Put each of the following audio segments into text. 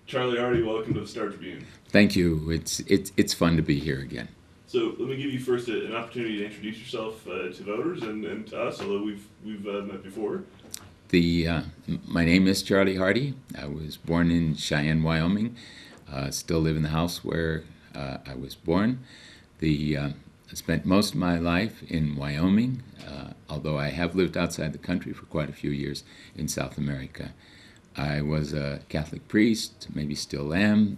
Charlie Hardy, welcome to the Star-Tribune. Thank you. It's fun to be here again. So let me give you first an opportunity to introduce yourself to voters and to us, although we've met before. My name is Charlie Hardy. I was born in Cheyenne, Wyoming. Still live in the house where I was born. I spent most of my life in Wyoming, although I have lived outside the country for quite a few years in South America. I was a Catholic priest, maybe still am,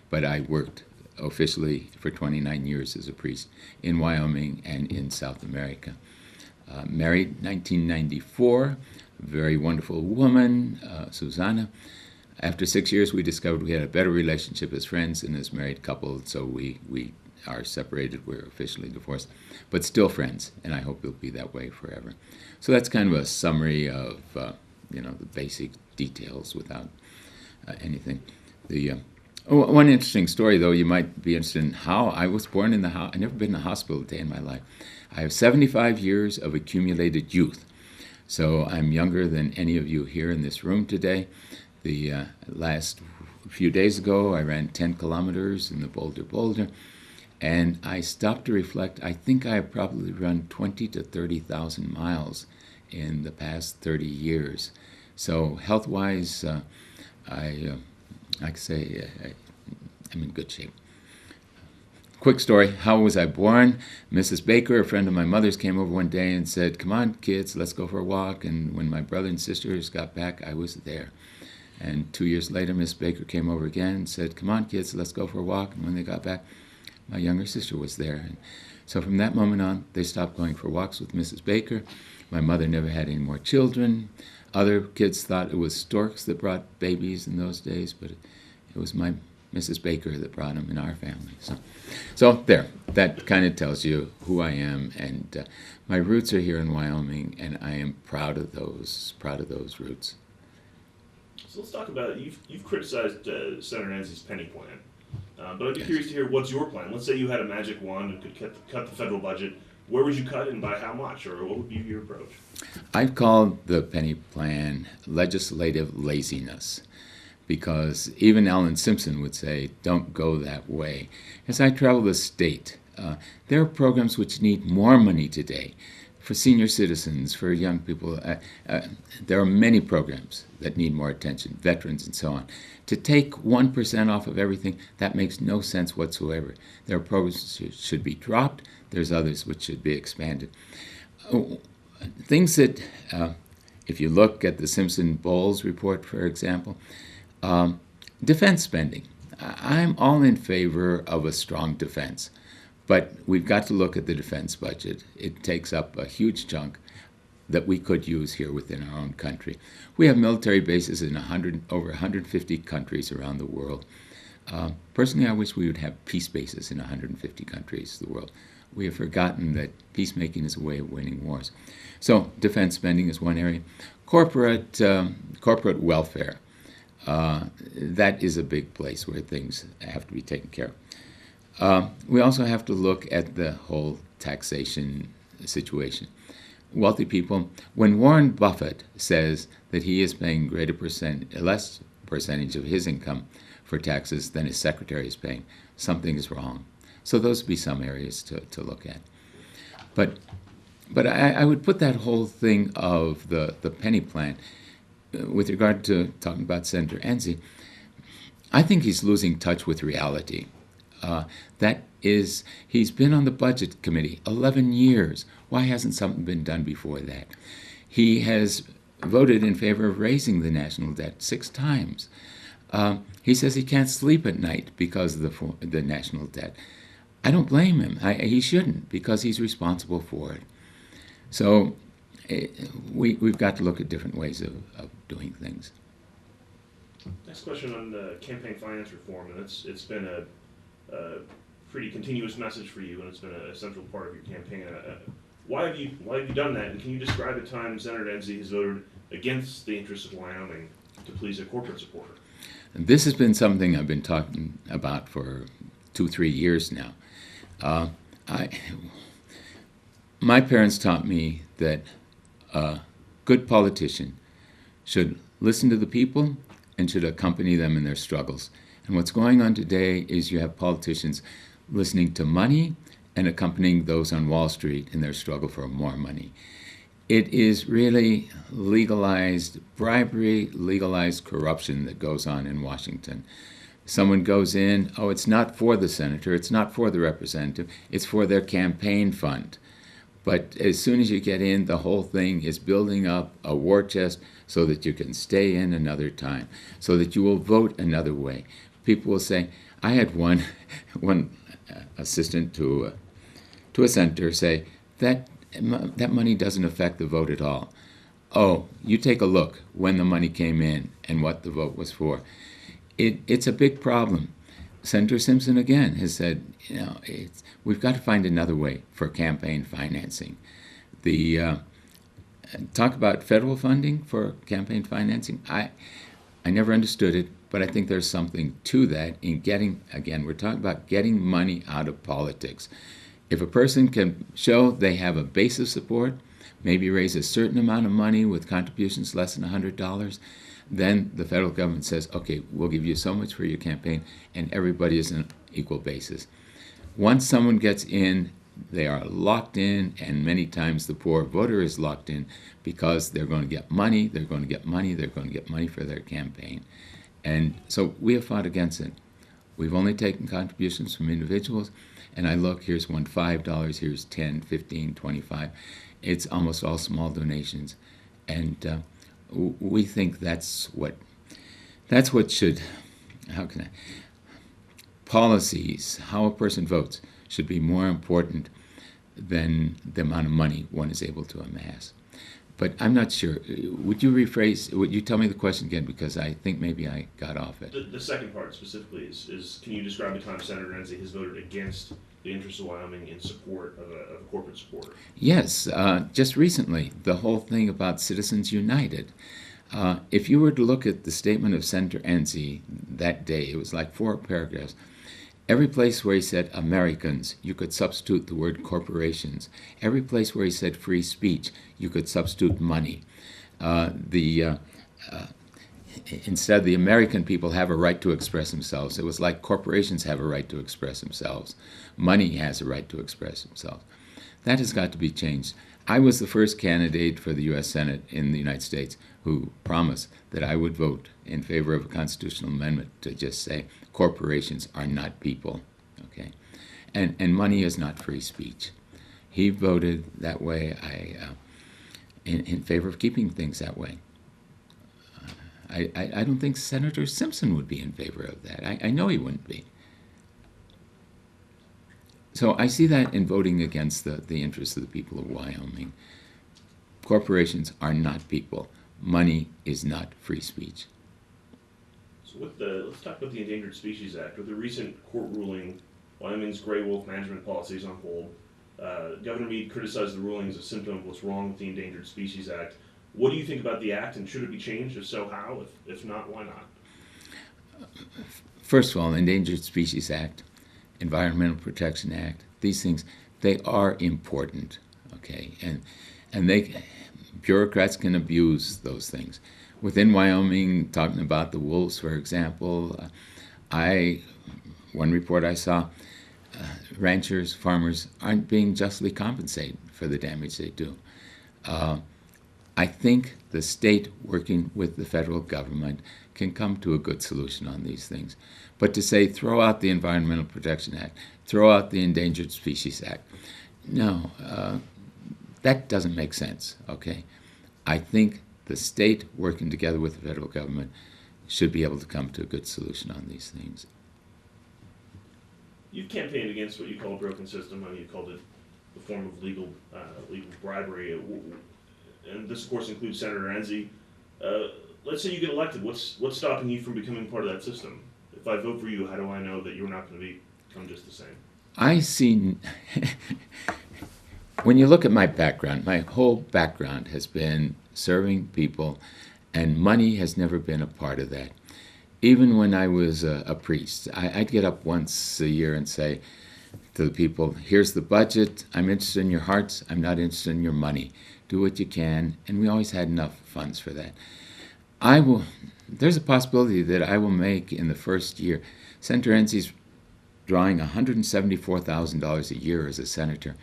but I worked officially for 29 years as a priest in Wyoming and in South America. Married 1994, a very wonderful woman, Susanna. After 6 years, we discovered we had a better relationship as friends and as married couple, so we are separated. We're officially divorced, but still friends, and I hope it'll be that way forever. So that's kind of a summary of the basic details without anything. One interesting story, though, you might be interested in how I was born in the house. I've never been in a hospital a day in my life. I have 75 years of accumulated youth, so I'm younger than any of you here in this room today. The last few days ago, I ran 10 kilometers in the Boulder, and I stopped to reflect. I think I have probably run 20 to 30,000 miles in the past 30 years. So health-wise, I can say I'm in good shape. Quick story, how was I born? Mrs. Baker, a friend of my mother's, came over one day and said, "Come on, kids, let's go for a walk." And when my brother and sisters got back, I was there. And 2 years later, Miss Baker came over again and said, "Come on, kids, let's go for a walk." And when they got back, my younger sister was there. And so from that moment on, they stopped going for walks with Mrs. Baker. My mother never had any more children. Other kids thought it was storks that brought babies in those days, but it was my Mrs. Baker that brought them in our family. So there, that kind of tells you who I am, and my roots are here in Wyoming, and I am proud of those roots. So let's talk about it. You've criticized Senator Enzi's penny plan, but I'd be curious to hear what's your plan. Let's say you had a magic wand and could cut the federal budget. Where would you cut and by how much, or what would be your approach? I've called the penny plan legislative laziness, because even Alan Simpson would say, don't go that way. As I travel the state, there are programs which need more money today for senior citizens, for young people. There are many programs that need more attention, veterans and so on. To take 1% off of everything, that makes no sense whatsoever. There are programs that should be dropped. There's others which should be expanded. Things that, if you look at the Simpson-Bowles report, for example, defense spending. I'm all in favor of a strong defense, but we've got to look at the defense budget. It takes up a huge chunk that we could use here within our own country. We have military bases in over 150 countries around the world. Personally, I wish we would have peace bases in 150 countries of the world. We have forgotten that peacemaking is a way of winning wars. So defense spending is one area. Corporate welfare. That is a big place where things have to be taken care of. We also have to look at the whole taxation situation. Wealthy people, when Warren Buffett says that he is paying less percentage of his income for taxes than his secretary is paying, something is wrong. So those would be some areas to look at. But I would put that whole thing of the penny plan with regard to talking about Senator Enzi. I think he's losing touch with reality. He's been on the Budget Committee 11 years. Why hasn't something been done before that? He has voted in favor of raising the national debt 6 times. He says he can't sleep at night because of the national debt. I don't blame him. He shouldn't, because he's responsible for it. So we've got to look at different ways of doing things. Next question on campaign finance reform, and it's been a pretty continuous message for you, and it's been a central part of your campaign. Why have you done that? And can you describe a time Senator Enzi has voted against the interests of Wyoming to please a corporate supporter? And this has been something I've been talking about for 2-3 years now. My parents taught me that a good politician should listen to the people and should accompany them in their struggles. And what's going on today is you have politicians listening to money and accompanying those on Wall Street in their struggle for more money. It is really legalized bribery, legalized corruption that goes on in Washington. Someone goes in, oh, it's not for the senator, it's not for the representative, it's for their campaign fund. But as soon as you get in, the whole thing is building up a war chest so that you can stay in another time, so that you will vote another way. People will say, I had one assistant to a senator say, that money doesn't affect the vote at all. Oh, you take a look when the money came in and what the vote was for. It's a big problem. Senator Simpson again has said, we've got to find another way for campaign financing. Talk about federal funding for campaign financing. I never understood it, but I think there's something to that in getting, again, we're talking about getting money out of politics. If a person can show they have a base of support, maybe raise a certain amount of money with contributions less than $100, then the federal government says, okay, we'll give you so much for your campaign, and everybody is on an equal basis. Once someone gets in, they are locked in, and many times the poor voter is locked in because they're going to get money, they're going to get money, they're going to get money for their campaign. And so we have fought against it. We've only taken contributions from individuals, and I look, here's one $5, here's 10, 15, 25. It's almost all small donations. And we think that's what should, policies, how a person votes, should be more important than the amount of money one is able to amass. But I'm not sure. Would you tell me the question again, because I think maybe I got off it. The second part specifically is can you describe the time Senator Enzi has voted against the interests of Wyoming in support of a corporate supporter? Yes, just recently, the whole thing about Citizens United. If you were to look at the statement of Senator Enzi that day, it was like 4 paragraphs. Every place where he said Americans, you could substitute the word corporations. Every place where he said free speech, you could substitute money. Instead, the American people have a right to express themselves. It was like corporations have a right to express themselves. Money has a right to express themselves. That has got to be changed. I was the first candidate for the U.S. Senate in the United States who promised that I would vote in favor of a constitutional amendment to just say corporations are not people, okay? And money is not free speech. He voted that way. In favor of keeping things that way. I don't think Senator Simpson would be in favor of that. I know he wouldn't be. So I see that in voting against the interests of the people of Wyoming. Corporations are not people. Money is not free speech. So let's talk about the Endangered Species Act. With the recent court ruling, Wyoming's gray wolf management policy is on hold. Governor Meade criticized the ruling as a symptom of what's wrong with the Endangered Species Act. What do you think about the act, and should it be changed? If so, how? If not, why not? First of all, the Endangered Species Act, Environmental Protection Act, these things, they are important, okay? And bureaucrats can abuse those things. Within Wyoming, talking about the wolves, for example, one report I saw, ranchers, farmers aren't being justly compensated for the damage they do. I think the state working with the federal government can come to a good solution on these things. But to say, throw out the Environmental Protection Act, throw out the Endangered Species Act, no, that doesn't make sense, okay? I think the state working together with the federal government should be able to come to a good solution on these things. You've campaigned against what you call a broken system. I mean, you called it a form of legal bribery. And this, of course, includes Senator Enzi. Let's say you get elected. What's stopping you from becoming part of that system? If I vote for you, how do I know that you're not going to become just the same? I see. When you look at my background, my whole background has been serving people, and money has never been a part of that. Even when I was a priest, I'd get up once a year and say to the people, here's the budget, I'm interested in your hearts, I'm not interested in your money. Do what you can, and we always had enough funds for that. I will. There's a possibility that I will make in the first year. Senator Enzi's drawing $174,000 a year as a senator.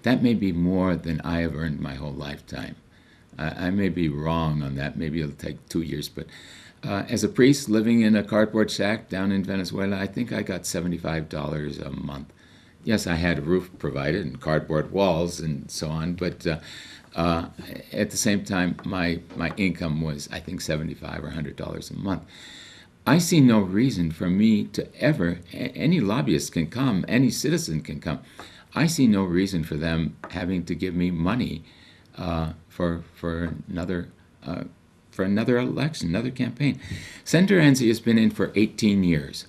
That may be more than I have earned my whole lifetime. I may be wrong on that. Maybe it'll take 2 years. But as a priest living in a cardboard shack down in Venezuela, I think I got $75 a month. Yes, I had a roof provided and cardboard walls and so on, but at the same time, my income was, I think, $75 or $100 a month. I see no reason for me to ever, any lobbyist can come, any citizen can come. I see no reason for them having to give me money for another election, another campaign. Senator Enzi has been in for 18 years.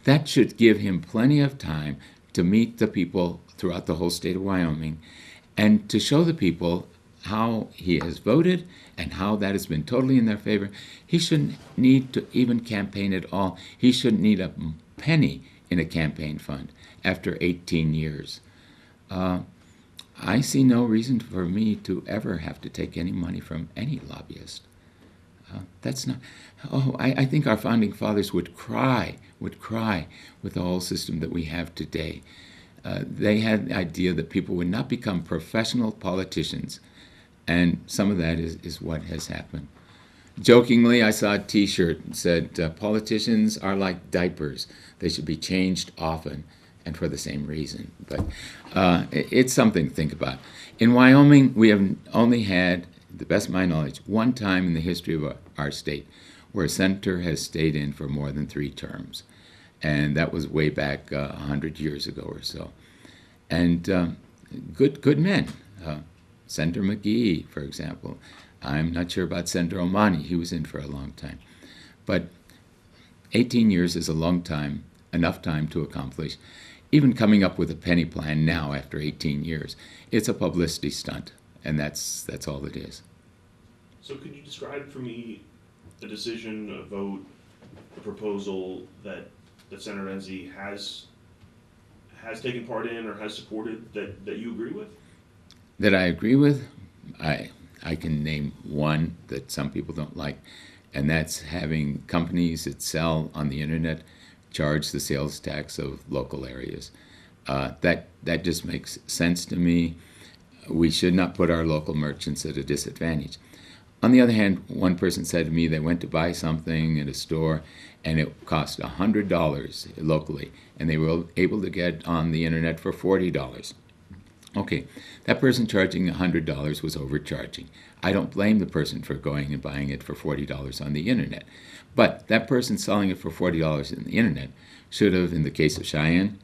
That should give him plenty of time to meet the people throughout the whole state of Wyoming and to show the people how he has voted and how that has been totally in their favor. He shouldn't need to even campaign at all. He shouldn't need a penny in a campaign fund after 18 years. I see no reason for me to ever have to take any money from any lobbyist. That's not. Oh, I think our founding fathers would cry with the whole system that we have today. They had the idea that people would not become professional politicians, and some of that is what has happened. Jokingly, I saw a T-shirt that said, "Politicians are like diapers; they should be changed often, and for the same reason." But it's something to think about. In Wyoming, we have only had, to the best of my knowledge, one time in the history of our state where a senator has stayed in for more than 3 terms. And that was way back 100 years ago or so. And good men. Senator McGee, for example. I'm not sure about Senator Omani. He was in for a long time. But 18 years is a long time, enough time to accomplish. Even coming up with a penny plan now after 18 years, it's a publicity stunt. And that's all it is. So could you describe for me a decision, a vote, a proposal that Senator Enzi has taken part in or has supported that you agree with? That I agree with? I can name one that some people don't like, and that's having companies that sell on the internet charge the sales tax of local areas. That just makes sense to me. We should not put our local merchants at a disadvantage. On the other hand, one person said to me they went to buy something at a store and it cost $100 locally, and they were able to get on the internet for $40. Okay, that person charging $100 was overcharging. I don't blame the person for going and buying it for $40 on the internet. But that person selling it for $40 on the internet should have, in the case of Cheyenne,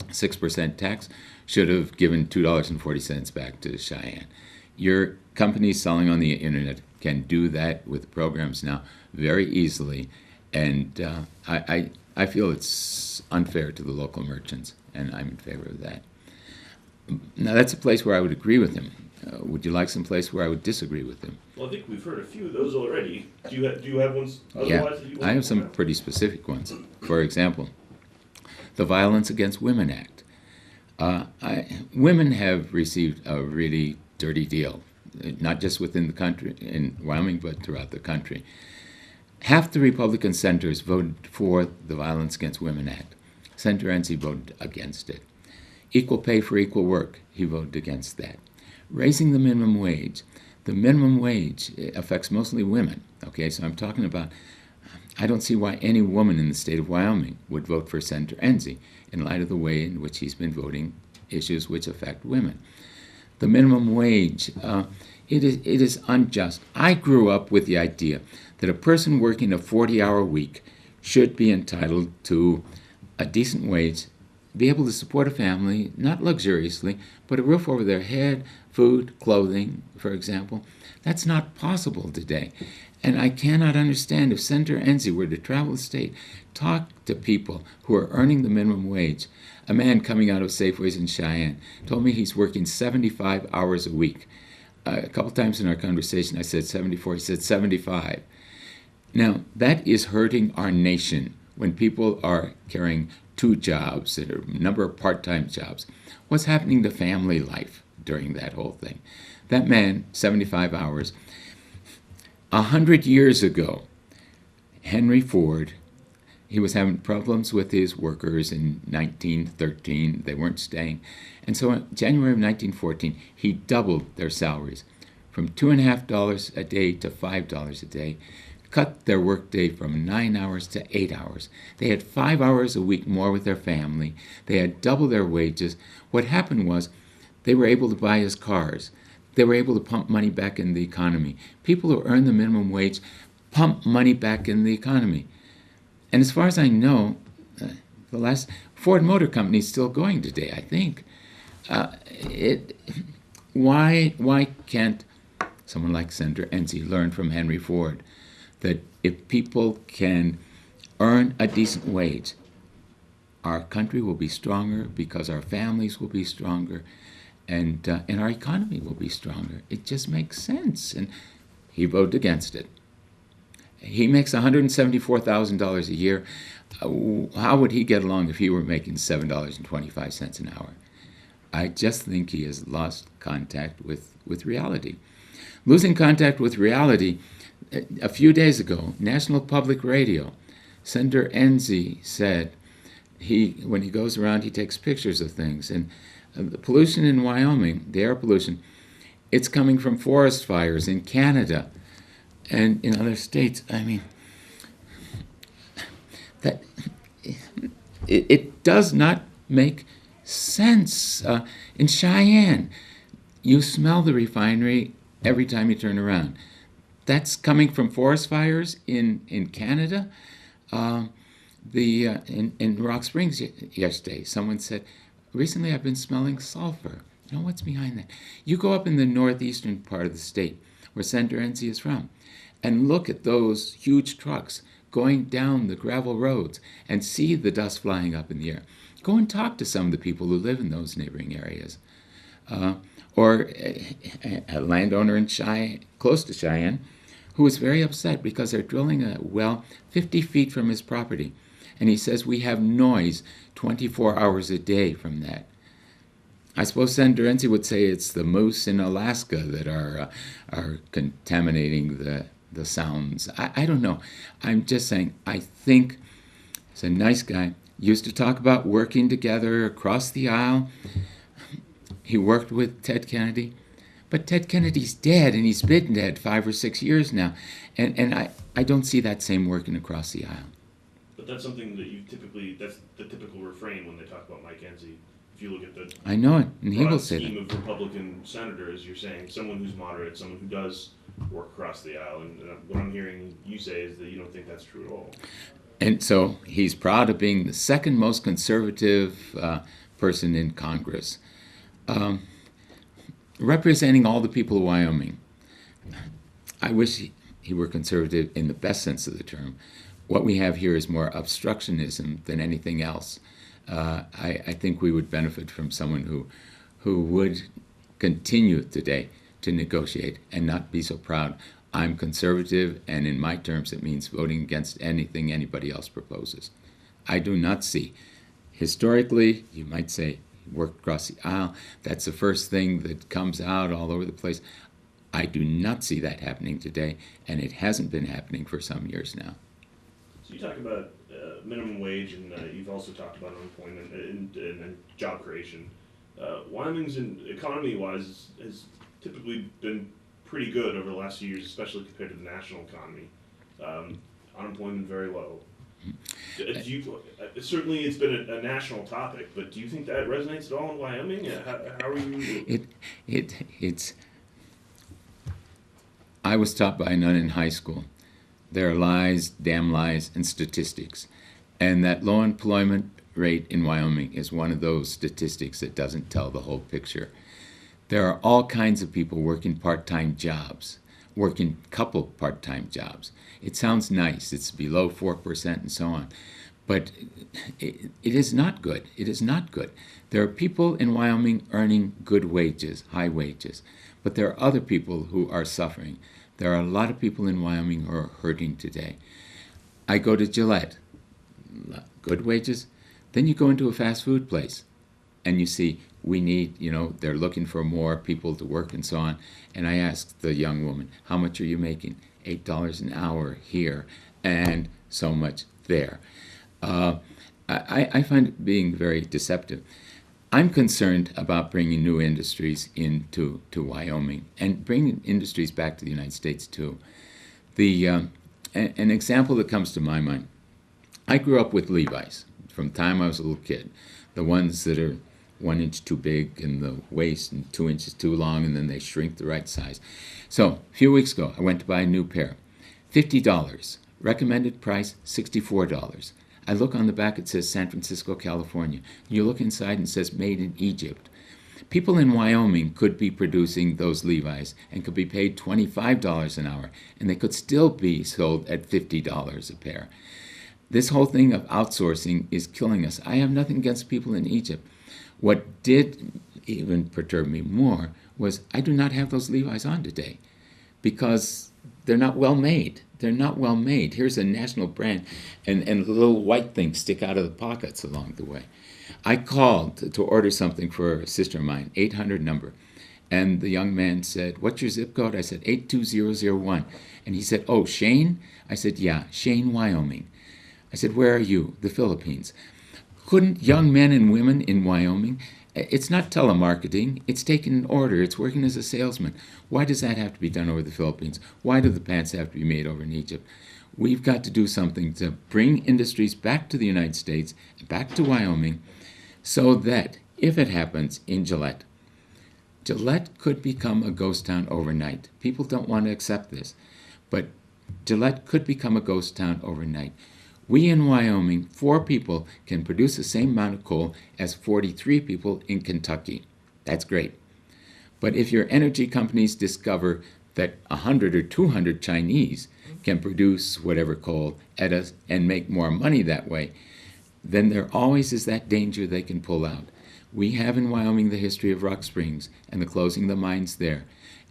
6% tax, should have given $2.40 back to Cheyenne. Your company selling on the internet can do that with programs now very easily, and I feel it's unfair to the local merchants, and I'm in favor of that. Now, that's a place where I would agree with him. Would you like some place where I would disagree with him? Well, I think we've heard a few of those already. Do you have ones otherwise Yeah, that you want I have to some point out? pretty specific ones. For example, the Violence Against Women Act. Women have received a really dirty deal, not just within the country, in Wyoming, but throughout the country. Half the Republican senators voted for the Violence Against Women Act. Senator Enzi voted against it. Equal pay for equal work, he voted against that. Raising the minimum wage. The minimum wage affects mostly women. Okay, so I'm talking about, I don't see why any woman in the state of Wyoming would vote for Senator Enzi in light of the way in which he's been voting issues which affect women. The minimum wage, it is unjust. I grew up with the idea that a person working a 40-hour week should be entitled to a decent wage, be able to support a family, not luxuriously, but a roof over their head, food, clothing, for example. That's not possible today. And I cannot understand if Senator Enzi were to travel the state, talk to people who are earning the minimum wage. A man coming out of Safeways in Cheyenne told me he's working 75 hours a week. A couple times in our conversation I said 74, he said 75. Now, that is hurting our nation when people are carrying 2 jobs, a number of part-time jobs. What's happening to family life during that whole thing? That man, 75 hours. 100 years ago, Henry Ford, he was having problems with his workers in 1913. They weren't staying. And so in January of 1914, he doubled their salaries from $2.50 a day to $5 a day, cut their workday from 9 hours to 8 hours. They had 5 hours a week more with their family. They had double their wages. What happened was they were able to buy his cars. They were able to pump money back in the economy. People who earn the minimum wage pump money back in the economy. And as far as I know, the last Ford Motor Company is still going today, I think. Why can't someone like Senator Enzi learn from Henry Ford that if people can earn a decent wage, our country will be stronger because our families will be stronger, and our economy will be stronger? It just makes sense. And he voted against it. He makes $174,000 a year. How would he get along if he were making $7.25 an hour? I just think he has lost contact with reality. Losing contact with reality, a few days ago, National Public Radio, Senator Enzi said when he goes around, he takes pictures of things. And the pollution in Wyoming, the air pollution, it's coming from forest fires in Canada and in other states. I mean, that it does not make sense. In Cheyenne, you smell the refinery every time you turn around. That's coming from forest fires in Canada. In Rock Springs yesterday, someone said, recently I've been smelling sulfur. You know, what's behind that? You go up in the northeastern part of the state, where Senator Enzi is from, and look at those huge trucks going down the gravel roads and see the dust flying up in the air. Go and talk to some of the people who live in those neighboring areas. Or a landowner in Cheyenne, close to Cheyenne, who was very upset because they're drilling a well 50 feet from his property. And he says, we have noise 24 hours a day from that. I suppose Senator Enzi would say it's the moose in Alaska that are contaminating the sounds. I don't know. I'm just saying, I think he's a nice guy. Used to talk about working together across the aisle. He worked with Ted Kennedy. But Ted Kennedy's dead, and he's been dead 5 or 6 years now. And I don't see that same working across the aisle. But that's something that that's the typical refrain when they talk about Mike Enzi. If you look at the I know it, and he will say scheme that. of Republican senators, you're saying someone who's moderate, someone who does work across the aisle. And what I'm hearing you say is that you don't think that's true at all. And so he's proud of being the second most conservative person in Congress, representing all the people of Wyoming. I wish he were conservative in the best sense of the term. What we have here is more obstructionism than anything else. I think we would benefit from someone who would continue today to negotiate and not be so proud. I'm conservative, and in my terms, it means voting against anything anybody else proposes. I do not see. Historically, you might say, work across the aisle. That's the first thing that comes out all over the place. I do not see that happening today, and it hasn't been happening for some years now. So you talk about minimum wage, and you've also talked about unemployment and job creation. Wyoming's economy-wise has typically been pretty good over the last few years, especially compared to the national economy. Unemployment very low. Certainly it's been a national topic, but do you think that resonates at all in Wyoming? How are you? It's. I was taught by a nun in high school. There are lies, damn lies, and statistics. And that low employment rate in Wyoming is one of those statistics that doesn't tell the whole picture. There are all kinds of people working part-time jobs, working couple part-time jobs. It sounds nice. It's below 4% and so on. But it is not good. It is not good. There are people in Wyoming earning good wages, high wages. But there are other people who are suffering. There are a lot of people in Wyoming who are hurting today. I go to Gillette, good wages. Then you go into a fast food place, and you see we need, they're looking for more people to work and so on. And I asked the young woman, how much are you making? $8 an hour here, and so much there. I find it being very deceptive. I'm concerned about bringing new industries into Wyoming and bringing industries back to the United States too. An example that comes to my mind, I grew up with Levi's from the time I was a little kid, the ones that are 1 inch too big in the waist and 2 inches too long, and then they shrink the right size. So a few weeks ago, I went to buy a new pair, $50. Recommended price, $64. I look on the back, it says San Francisco, California. You look inside and it says made in Egypt. People in Wyoming could be producing those Levi's and could be paid $25 an hour, and they could still be sold at $50 a pair. This whole thing of outsourcing is killing us. I have nothing against people in Egypt. What did even perturb me more was I do not have those Levi's on today because they're not well made. They're not well made. Here's a national brand, and little white things stick out of the pockets along the way. I called to order something for a sister of mine, 800 number, and the young man said, "What's your zip code?" I said, 82001. And he said, "Oh, Shane?" I said, "Yeah, Shane, Wyoming." I said, "Where are you?" "The Philippines." Couldn't young men and women in Wyoming, it's not telemarketing, it's taking an order, it's working as a salesman. Why does that have to be done over the Philippines? Why do the pants have to be made over in Egypt? We've got to do something to bring industries back to the United States, back to Wyoming, so that if it happens in Gillette could become a ghost town overnight. People don't want to accept this, but Gillette could become a ghost town overnight. We in Wyoming, 4 people can produce the same amount of coal as 43 people in Kentucky. That's great. But if your energy companies discover that 100 or 200 Chinese can produce whatever coal at us and make more money that way, then there always is that danger they can pull out. We have in Wyoming the history of Rock Springs and the closing of the mines there.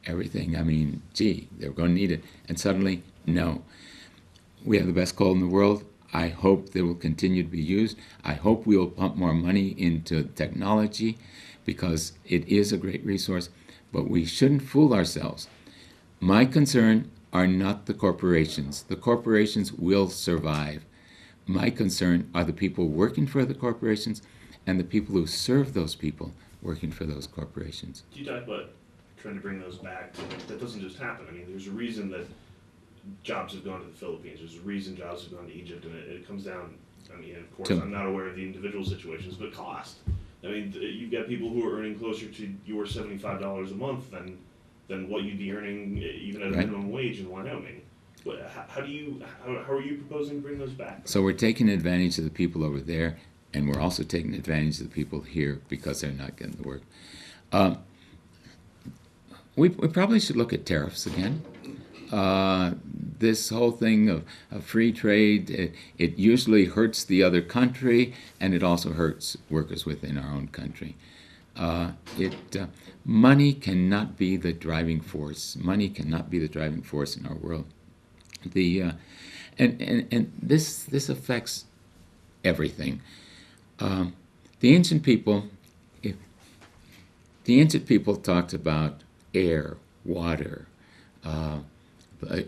Everything, they're going to need it. And suddenly, no. We have the best coal in the world. I hope they will continue to be used. I hope we will pump more money into technology because it is a great resource, but we shouldn't fool ourselves. My concern are not the corporations. The corporations will survive. My concern are the people working for the corporations and the people who serve those people working for those corporations. You talk about trying to bring those back. That doesn't just happen. There's a reason that jobs have gone to the Philippines. There's a reason jobs have gone to Egypt, and it comes down, of course, I'm not aware of the individual situations, but cost. You've got people who are earning closer to your $75 a month than what you'd be earning even at a minimum wage in Wyoming. How are you proposing to bring those back? So we're taking advantage of the people over there, and we're also taking advantage of the people here because they're not getting the work. We probably should look at tariffs again. This whole thing of free trade, it usually hurts the other country, and it also hurts workers within our own country. Money cannot be the driving force. Money cannot be the driving force in our world. And this affects everything. The ancient people talked about air, water,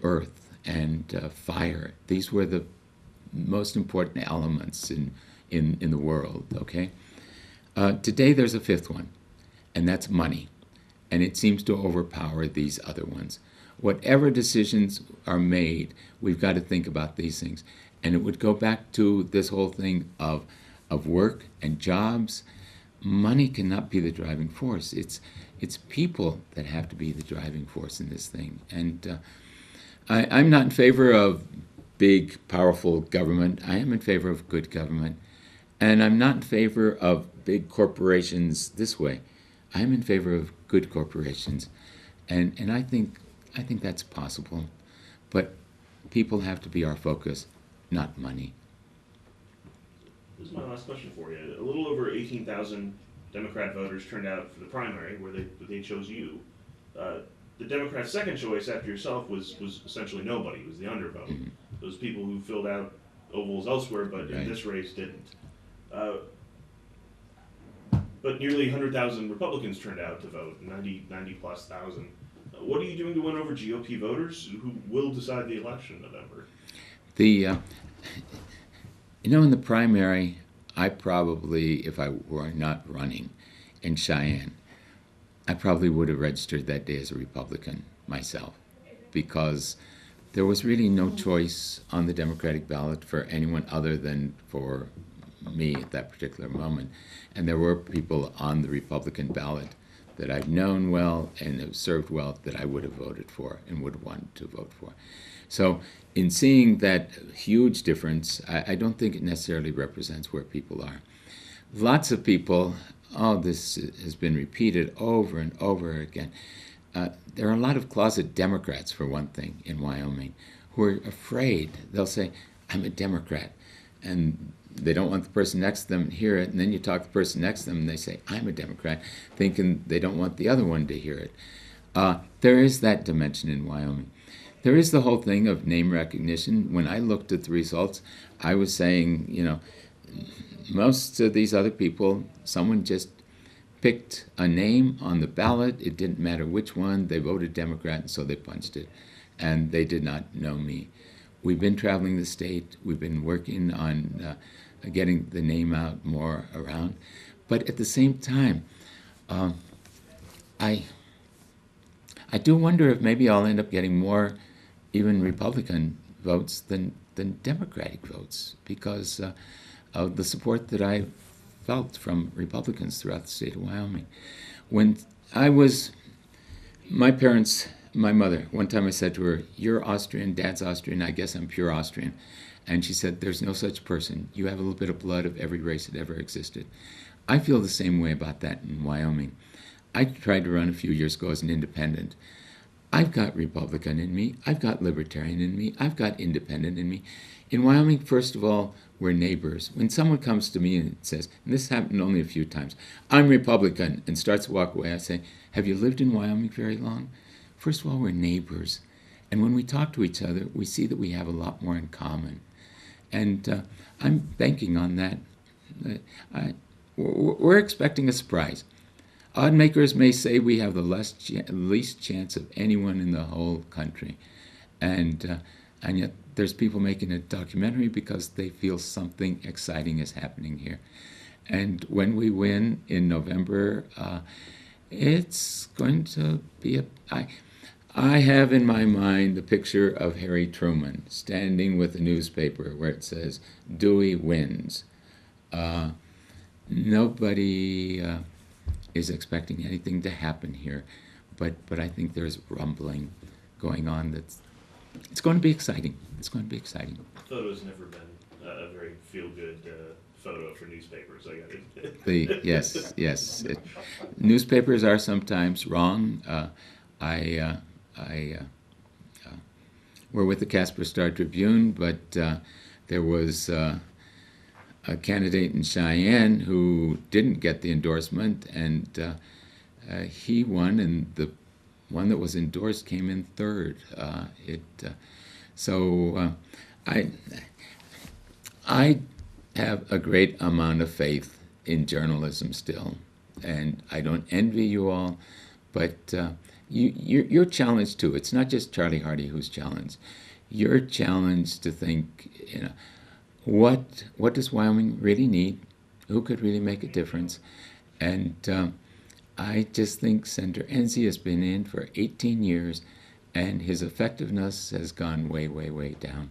earth, and fire. These were the most important elements in the world, okay? Today there's a 5th one, and that's money. And it seems to overpower these other ones. Whatever decisions are made, we've got to think about these things. And it would go back to this whole thing of work and jobs. Money cannot be the driving force. It's people that have to be the driving force in this thing. And I'm not in favor of big, powerful government. I am in favor of good government. And I'm not in favor of big corporations this way. I'm in favor of good corporations. And I think that's possible. But people have to be our focus, not money. This is my last question for you. A little over 18,000 Democrat voters turned out for the primary where they chose you. The Democrats' second choice after yourself was essentially nobody. It was the undervote. Mm-hmm. Those people who filled out ovals elsewhere, but in this race didn't. But nearly 100,000 Republicans turned out to vote, 90 plus thousand. What are you doing to win over GOP voters who will decide the election in November? The in the primary, I probably, if I were not running in Cheyenne, I probably would have registered that day as a Republican myself, because there was really no choice on the Democratic ballot for anyone other than for me at that particular moment. And there were people on the Republican ballot that I've known well and have served well that I would have voted for and would have wanted to vote for. So in seeing that huge difference, I don't think it necessarily represents where people are. Lots of people, this has been repeated over and over again. There are a lot of closet Democrats, for one thing, in Wyoming, who are afraid. They'll say, I'm a Democrat. And they don't want the person next to them to hear it. And then you talk to the person next to them and they say, I'm a Democrat, thinking they don't want the other one to hear it. There is that dimension in Wyoming. There is the whole thing of name recognition. When I looked at the results, I was saying, most of these other people, someone just picked a name on the ballot. It didn't matter which one. They voted Democrat, and so they punched it. And they did not know me. We've been traveling the state. We've been working on getting the name out more around. But at the same time, I do wonder if maybe I'll end up getting more even Republican votes than Democratic votes, because of the support that I felt from Republicans throughout the state of Wyoming. When I was, my mother, one time I said to her, you're Austrian, Dad's Austrian, I guess I'm pure Austrian. And she said, there's no such person. You have a little bit of blood of every race that ever existed. I feel the same way about that in Wyoming. I tried to run a few years ago as an independent. I've got Republican in me. I've got Libertarian in me. I've got Independent in me. In Wyoming, first of all, we're neighbors. When someone comes to me and says, and this happened only a few times, I'm Republican, and starts to walk away, I say, have you lived in Wyoming very long? First of all, we're neighbors. And when we talk to each other, we see that we have a lot more in common. And I'm banking on that. We're expecting a surprise. Odd makers may say we have the least chance of anyone in the whole country. And yet there's people making a documentary because they feel something exciting is happening here. And when we win in November, it's going to be I have in my mind the picture of Harry Truman standing with a newspaper where it says, Dewey wins. Nobody is expecting anything to happen here, but I think there's rumbling going on it's going to be exciting. It's going to be exciting. Photo's never been a very feel-good photo for newspapers, I got it. Yes. Newspapers are sometimes wrong. We're with the Casper Star-Tribune, but there was a candidate in Cheyenne who didn't get the endorsement, and he won, and the one that was endorsed came in third. I have a great amount of faith in journalism still, and I don't envy you all, but you're challenged too. It's not just Charlie Hardy who's challenged. You're challenged to think, what does Wyoming really need? Who could really make a difference? And I just think Senator Enzi has been in for 18 years, and his effectiveness has gone way, way, way down.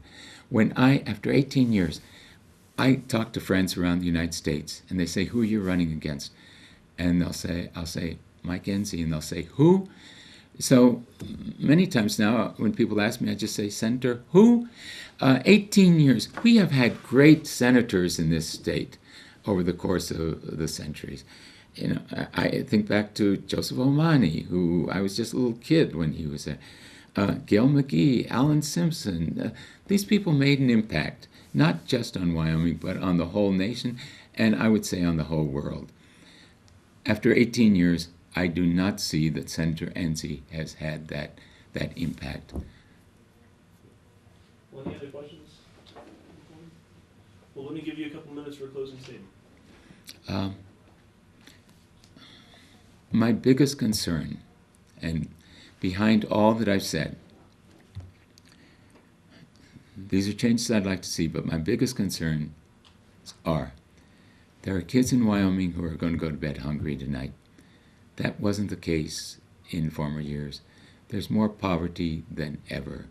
After 18 years, I talk to friends around the United States, and they say, who are you running against? And I'll say, Mike Enzi, and they'll say, who? So many times now, when people ask me, I just say, Senator, who? 18 years. We have had great senators in this state over the course of the centuries. I think back to Joseph Omani, who I was just a little kid when he was there. Gail McGee, Alan Simpson. These people made an impact, not just on Wyoming, but on the whole nation, and I would say on the whole world. After 18 years, I do not see that Senator Enzi has had that impact. Well, any other questions? Well, let me give you a couple minutes for a closing statement. My biggest concern, and behind all that I've said, these are changes I'd like to see, but my biggest concerns are there are kids in Wyoming who are going to go to bed hungry tonight. That wasn't the case in former years. There's more poverty than ever.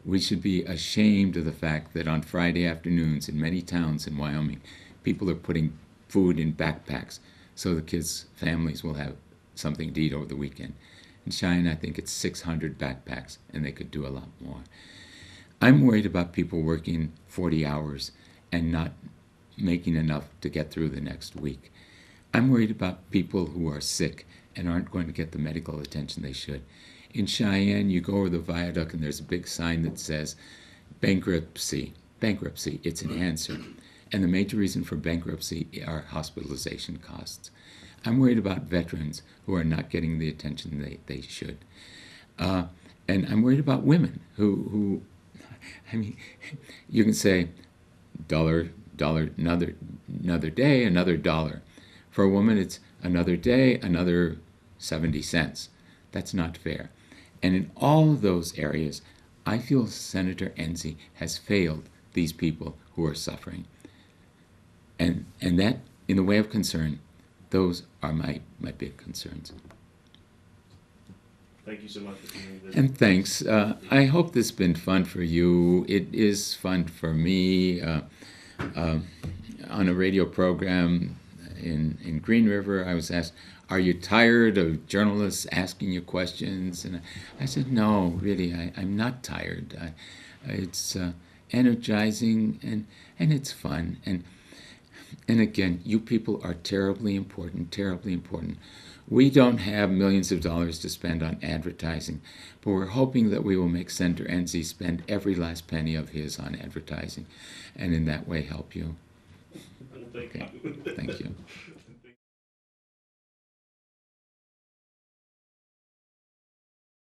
We should be ashamed of the fact that on Friday afternoons in many towns in Wyoming, people are putting food in backpacks so the kids' families will have something to eat over the weekend. In Cheyenne, I think it's 600 backpacks, and they could do a lot more. I'm worried about people working 40 hours and not making enough to get through the next week. I'm worried about people who are sick and aren't going to get the medical attention they should. In Cheyenne, you go over the viaduct and there's a big sign that says bankruptcy. Bankruptcy, it's an answer. And the major reason for bankruptcy are hospitalization costs. I'm worried about veterans who are not getting the attention they should. And I'm worried about women who I mean, you can say dollar, another day, another dollar. For a woman, it's another day, another 70 cents. That's not fair. And in all of those areas, I feel Senator Enzi has failed these people who are suffering. And that, in the way of concern, those are my big concerns. Thank you so much for being with us. And thanks. I hope this has been fun for you. It is fun for me. On a radio program in Green River, I was asked, "Are you tired of journalists asking you questions?" And I said, "No, really, I'm not tired. It's energizing and it's fun. And again, you people are terribly important, terribly important. We don't have millions of dollars to spend on advertising, but we're hoping that we will make Senator Enzi spend every last penny of his on advertising, and in that way help you." Thank Okay. you. Thank you.